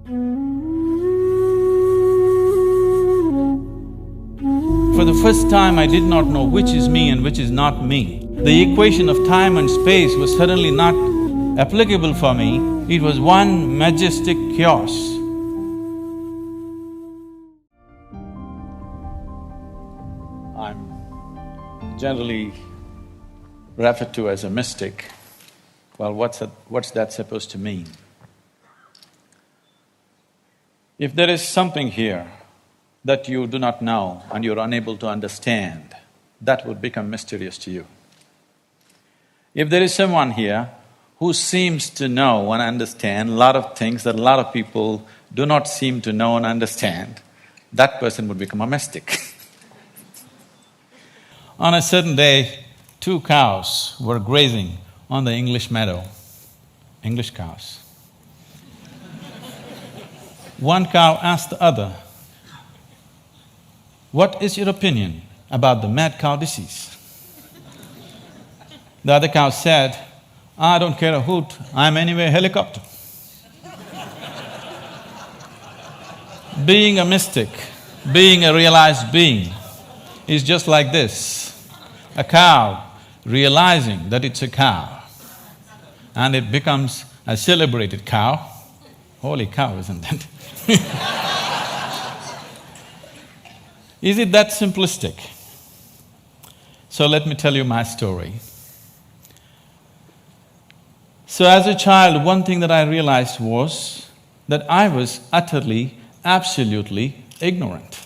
For the first time, I did not know which is me and which is not me. The equation of time and space was suddenly not applicable for me, it was one majestic chaos. I'm generally referred to as a mystic. Well, what's that supposed to mean? If there is something here that you do not know and you're unable to understand, that would become mysterious to you. If there is someone here who seems to know and understand a lot of things that a lot of people do not seem to know and understand, that person would become a mystic. On a certain day, 2 cows were grazing on the English meadow, English cows. One cow asked the other, "What is your opinion about the mad cow disease?" The other cow said, "I don't care a hoot, I'm anyway a helicopter." Being a mystic, being a realized being is just like this. A cow realizing that it's a cow and it becomes a celebrated cow. Holy cow, isn't it? Is it that simplistic? So let me tell you my story. So as a child, one thing that I realized was that I was utterly, absolutely ignorant.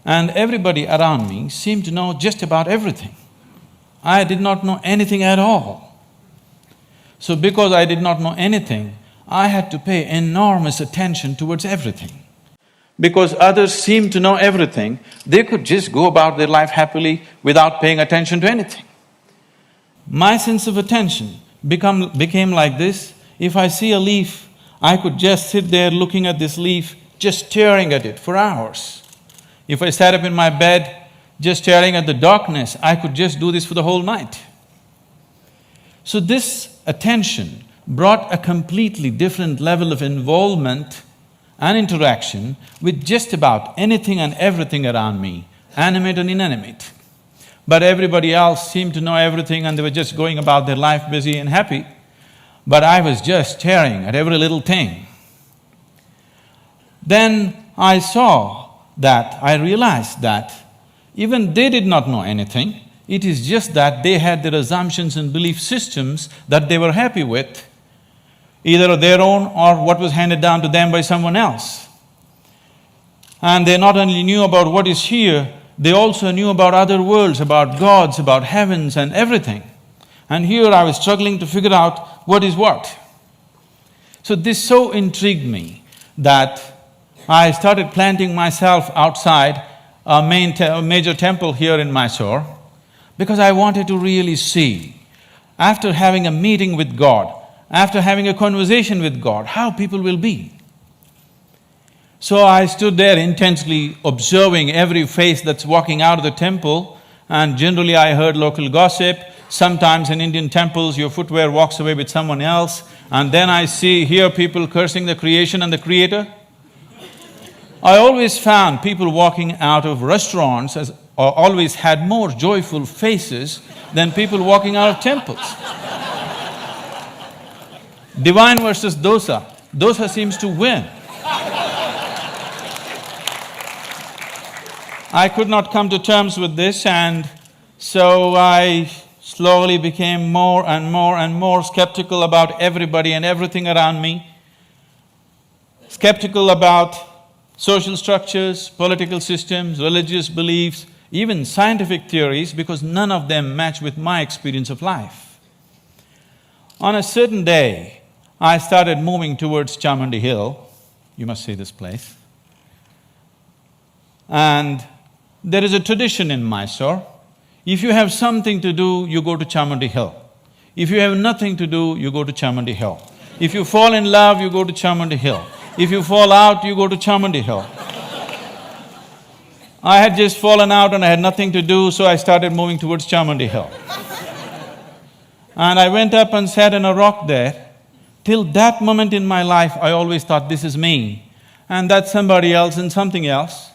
And everybody around me seemed to know just about everything. I did not know anything at all. So because I did not know anything, I had to pay enormous attention towards everything. Because others seemed to know everything, they could just go about their life happily without paying attention to anything. My sense of attention became like this. If I see a leaf, I could just sit there looking at this leaf, just staring at it for hours. If I sat up in my bed, just staring at the darkness, I could just do this for the whole night. So this attention brought a completely different level of involvement and interaction with just about anything and everything around me, animate and inanimate. But everybody else seemed to know everything and they were just going about their life busy and happy. But I was just staring at every little thing. Then I realized that even they did not know anything, it is just that they had their assumptions and belief systems that they were happy with, either their own or what was handed down to them by someone else. And they not only knew about what is here, they also knew about other worlds, about gods, about heavens and everything. And here I was struggling to figure out what is what. So this so intrigued me that I started planting myself outside a major temple here in Mysore because I wanted to really see, after having a meeting with God, after having a conversation with God, how people will be. So I stood there intensely observing every face that's walking out of the temple, and generally I heard local gossip. Sometimes in Indian temples, your footwear walks away with someone else, and then I hear people cursing the creation and the creator. I always found people walking out of restaurants always had more joyful faces than people walking out of temples. Divine versus dosa. Dosa seems to win. I could not come to terms with this, and so I slowly became more and more and more skeptical about everybody and everything around me. Skeptical about social structures, political systems, religious beliefs, even scientific theories, because none of them match with my experience of life. On a certain day, I started moving towards Chamandi Hill. You must see this place. And there is a tradition in Mysore. If you have something to do, you go to Chamandi Hill. If you have nothing to do, you go to Chamandi Hill. If you fall in love, you go to Chamandi Hill. If you fall out, you go to Chamandi Hill. I had just fallen out and I had nothing to do, so I started moving towards Chamandi Hill. And I went up and sat on a rock there, Till that moment in my life, I always thought this is me, and that's somebody else and something else.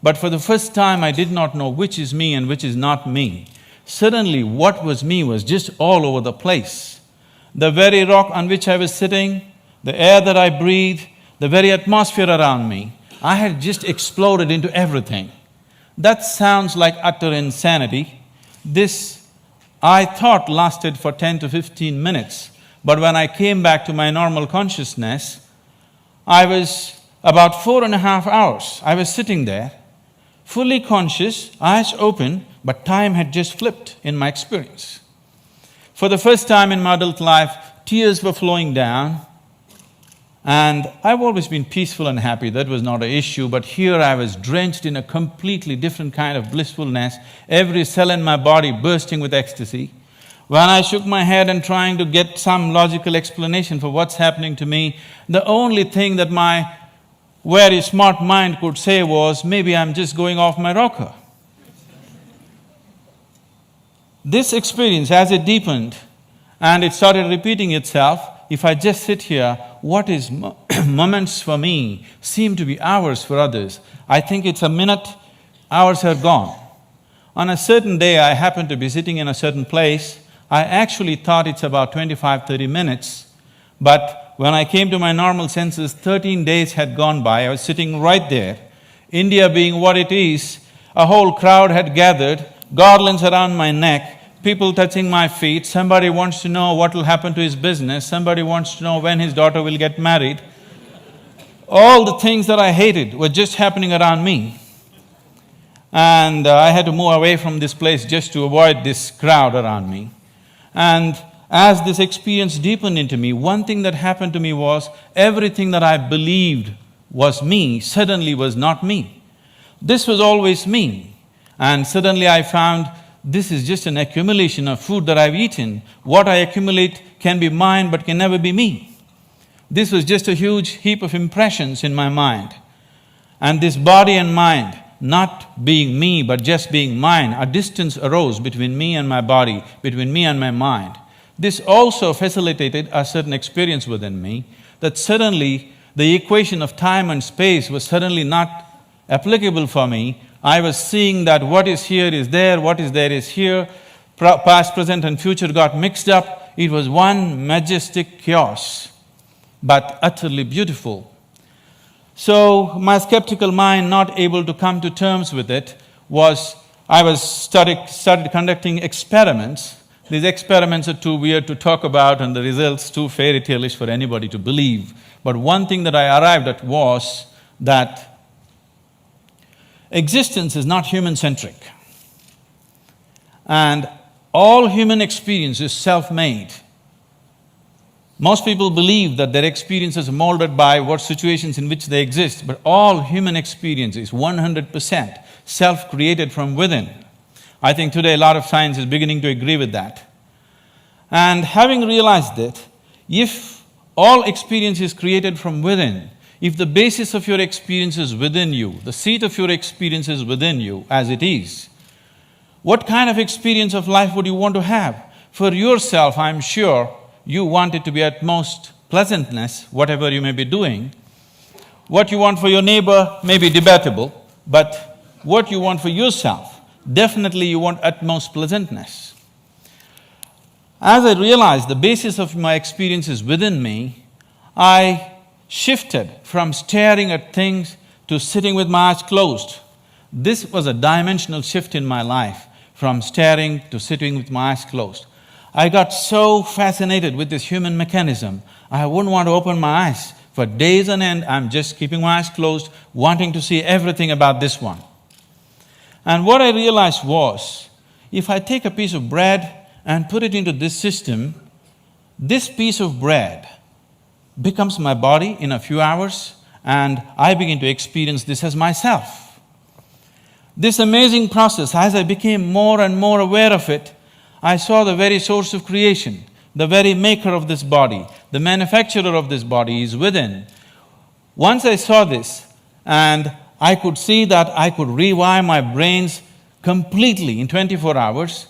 But for the first time, I did not know which is me and which is not me. Suddenly, what was me was just all over the place. The very rock on which I was sitting, the air that I breathed, the very atmosphere around me, I had just exploded into everything. That sounds like utter insanity. This, I thought, lasted for 10 to 15 minutes. But when I came back to my normal consciousness, I was about 4.5 hours. I was sitting there, fully conscious, eyes open, but time had just flipped in my experience. For the first time in my adult life, tears were flowing down, and I've always been peaceful and happy, that was not an issue, but here I was drenched in a completely different kind of blissfulness, every cell in my body bursting with ecstasy. When I shook my head and trying to get some logical explanation for what's happening to me, the only thing that my very smart mind could say was, maybe I'm just going off my rocker. This experience, as it deepened and it started repeating itself, if I just sit here, what is moments for me seem to be hours for others. I think it's a minute, hours are gone. On a certain day, I happened to be sitting in a certain place. I actually thought it's about 25–30 minutes, but when I came to my normal senses, 13 days had gone by. I was sitting right there. India being what it is, a whole crowd had gathered, garlands around my neck, people touching my feet, somebody wants to know what will happen to his business, somebody wants to know when his daughter will get married. All the things that I hated were just happening around me. And I had to move away from this place just to avoid this crowd around me. And as this experience deepened into me, one thing that happened to me was everything that I believed was me suddenly was not me. This was always me. And suddenly I found this is just an accumulation of food that I've eaten. What I accumulate can be mine but can never be me. This was just a huge heap of impressions in my mind. And this body and mind, not being me but just being mine, a distance arose between me and my body, between me and my mind. This also facilitated a certain experience within me, that suddenly the equation of time and space was suddenly not applicable for me. I was seeing that what is here is there, what is there is here, past, present and future got mixed up. It was one majestic chaos, but utterly beautiful. So my skeptical mind, not able to come to terms with it, started conducting experiments. These experiments are too weird to talk about and the results too fairy tale-ish for anybody to believe. But one thing that I arrived at was that existence is not human-centric. And all human experience is self-made. Most people believe that their experiences are molded by what situations in which they exist, but all human experience is 100% self-created from within. I think today a lot of science is beginning to agree with that. And having realized that, if all experience is created from within, if the basis of your experience is within you, the seat of your experience is within you as it is, what kind of experience of life would you want to have? For yourself, I'm sure you want it to be at most pleasantness, whatever you may be doing. What you want for your neighbor may be debatable, but what you want for yourself, definitely you want utmost pleasantness. As I realized the basis of my experience is within me, I shifted from staring at things to sitting with my eyes closed. This was a dimensional shift in my life, from staring to sitting with my eyes closed. I got so fascinated with this human mechanism, I wouldn't want to open my eyes. For days on end, I'm just keeping my eyes closed, wanting to see everything about this one. And what I realized was, if I take a piece of bread and put it into this system, this piece of bread becomes my body in a few hours, and I begin to experience this as myself. This amazing process, as I became more and more aware of it, I saw the very source of creation, the very maker of this body, the manufacturer of this body is within. Once I saw this, and I could see that I could rewire my brains completely in 24 hours,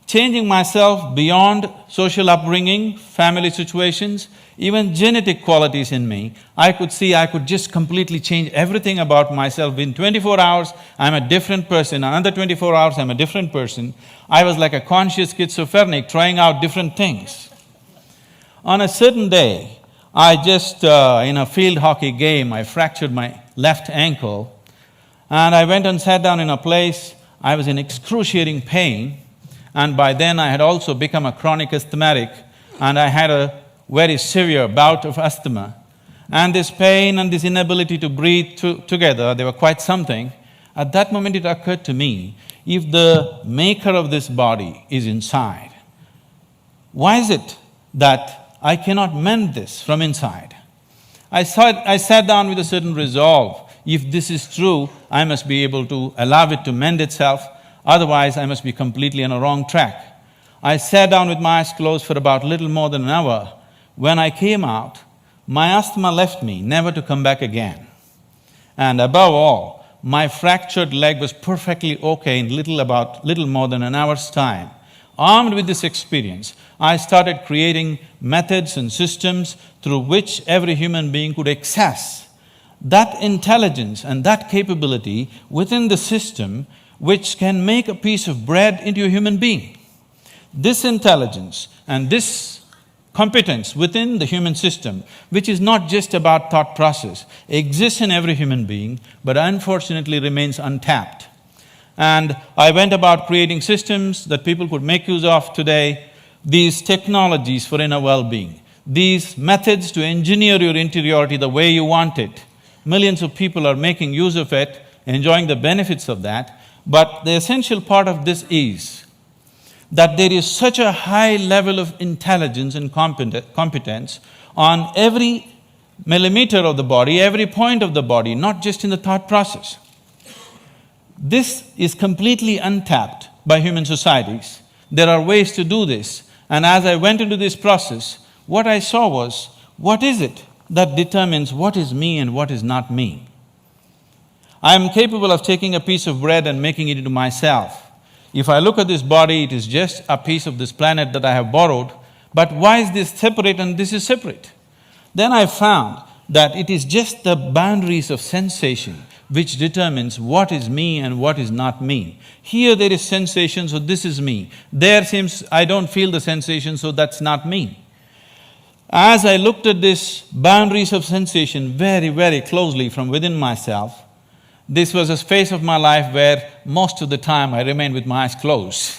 changing myself beyond social upbringing, family situations, even genetic qualities in me. I could see I could just completely change everything about myself. In 24 hours, I'm a different person. Another 24 hours, I'm a different person. I was like a conscious schizophrenic trying out different things. On a certain day, I just, in a field hockey game, I fractured my left ankle, and I went and sat down in a place. I was in excruciating pain, and by then I had also become a chronic asthmatic, and I had a very severe bout of asthma. And this pain and this inability to breathe together, they were quite something. At that moment it occurred to me, if the maker of this body is inside, why is it that I cannot mend this from inside? I sat down with a certain resolve. If this is true, I must be able to allow it to mend itself, otherwise I must be completely on a wrong track. I sat down with my eyes closed for about little more than an hour. When I came out, my asthma left me, never to come back again. And above all, my fractured leg was perfectly okay in little more than an hour's time. Armed with this experience, I started creating methods and systems through which every human being could access that intelligence and that capability within the system which can make a piece of bread into a human being. This intelligence and this competence within the human system, which is not just about thought process, exists in every human being, but unfortunately remains untapped. And I went about creating systems that people could make use of today, these technologies for inner well-being, these methods to engineer your interiority the way you want it. Millions of people are making use of it, enjoying the benefits of that, but the essential part of this is that there is such a high level of intelligence and competence on every millimeter of the body, every point of the body, not just in the thought process. This is completely untapped by human societies. There are ways to do this, and as I went into this process, what I saw was, what is it that determines what is me and what is not me? I am capable of taking a piece of bread and making it into myself. If I look at this body, it is just a piece of this planet that I have borrowed, but why is this separate and this is separate? Then I found that it is just the boundaries of sensation which determines what is me and what is not me. Here there is sensation, so this is me. There seems I don't feel the sensation, so that's not me. As I looked at this boundaries of sensation very, very closely from within myself, this was a phase of my life where most of the time I remained with my eyes closed.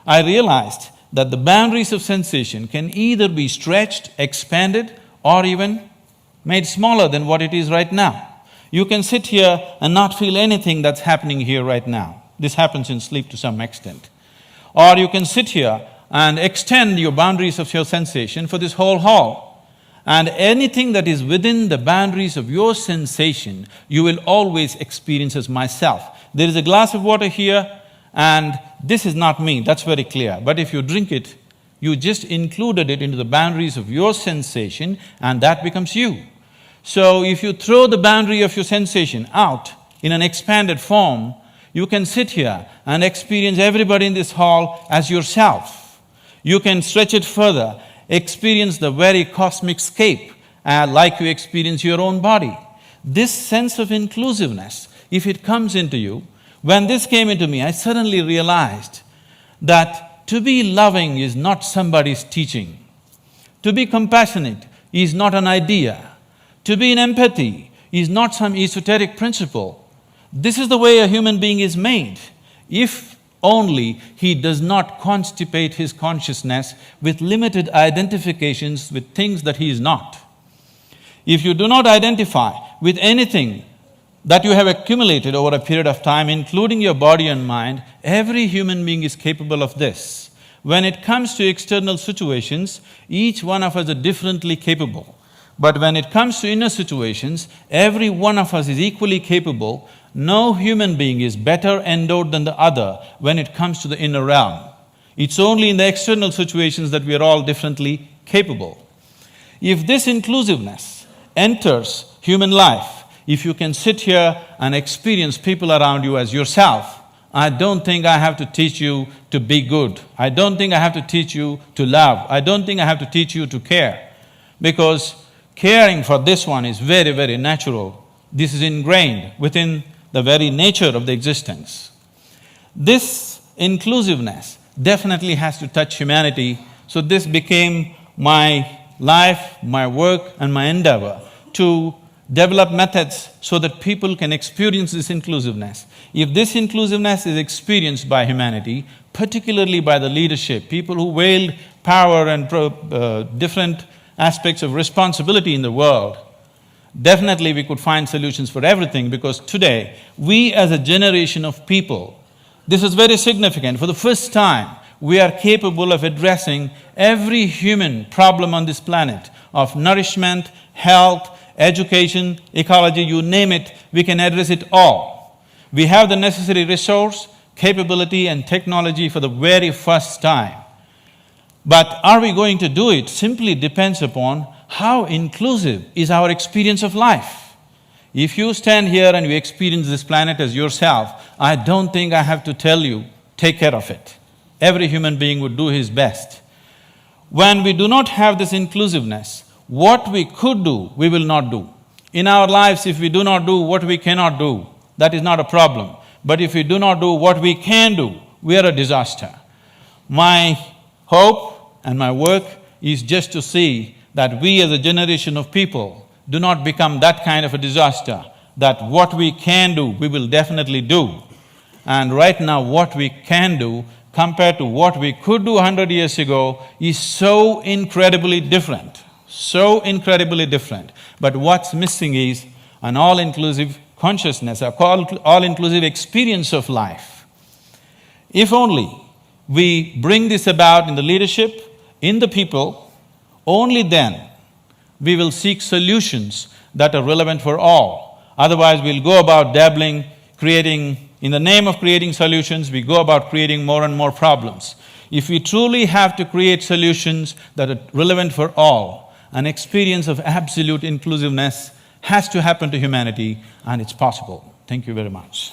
I realized that the boundaries of sensation can either be stretched, expanded, or even made smaller than what it is right now. You can sit here and not feel anything that's happening here right now. This happens in sleep to some extent. Or you can sit here and extend your boundaries of your sensation for this whole hall. And anything that is within the boundaries of your sensation, you will always experience as myself. There is a glass of water here, and this is not me, that's very clear. But if you drink it, you just included it into the boundaries of your sensation, and that becomes you. So if you throw the boundary of your sensation out in an expanded form, you can sit here and experience everybody in this hall as yourself. You can stretch it further, experience the very cosmic scape like you experience your own body. This sense of inclusiveness, if it comes into you, when this came into me, I suddenly realized that to be loving is not somebody's teaching. To be compassionate is not an idea. To be in empathy is not some esoteric principle. This is the way a human being is made. If only he does not constipate his consciousness with limited identifications with things that he is not. If you do not identify with anything that you have accumulated over a period of time, including your body and mind, every human being is capable of this. When it comes to external situations, each one of us are differently capable. But when it comes to inner situations, every one of us is equally capable. No human being is better endowed than the other when it comes to the inner realm. It's only in the external situations that we are all differently capable. If this inclusiveness enters human life, if you can sit here and experience people around you as yourself, I don't think I have to teach you to be good. I don't think I have to teach you to love. I don't think I have to teach you to care. because caring for this one is very, very natural. This is ingrained within the very nature of the existence. This inclusiveness definitely has to touch humanity, so this became my life, my work and my endeavor to develop methods so that people can experience this inclusiveness. If this inclusiveness is experienced by humanity, particularly by the leadership, people who wield power and different aspects of responsibility in the world, definitely we could find solutions for everything, because today, we as a generation of people, this is very significant, for the first time, we are capable of addressing every human problem on this planet of nourishment, health, education, ecology, you name it, we can address it all. We have the necessary resource, capability and technology for the very first time. But are we going to do it simply depends upon how inclusive is our experience of life. If you stand here and you experience this planet as yourself, I don't think I have to tell you, take care of it. Every human being would do his best. When we do not have this inclusiveness, what we could do, we will not do. In our lives, if we do not do what we cannot do, that is not a problem. But if we do not do what we can do, we are a disaster. My hope and my work is just to see that we as a generation of people do not become that kind of a disaster, that what we can do, we will definitely do. And right now, what we can do compared to what we could do 100 years ago is so incredibly different. So incredibly different. But what's missing is an all-inclusive consciousness, a all-inclusive experience of life. If only we bring this about in the leadership, in the people, only then we will seek solutions that are relevant for all. Otherwise, we'll go about dabbling, creating… In the name of creating solutions, we go about creating more and more problems. If we truly have to create solutions that are relevant for all, an experience of absolute inclusiveness has to happen to humanity, and it's possible. Thank you very much.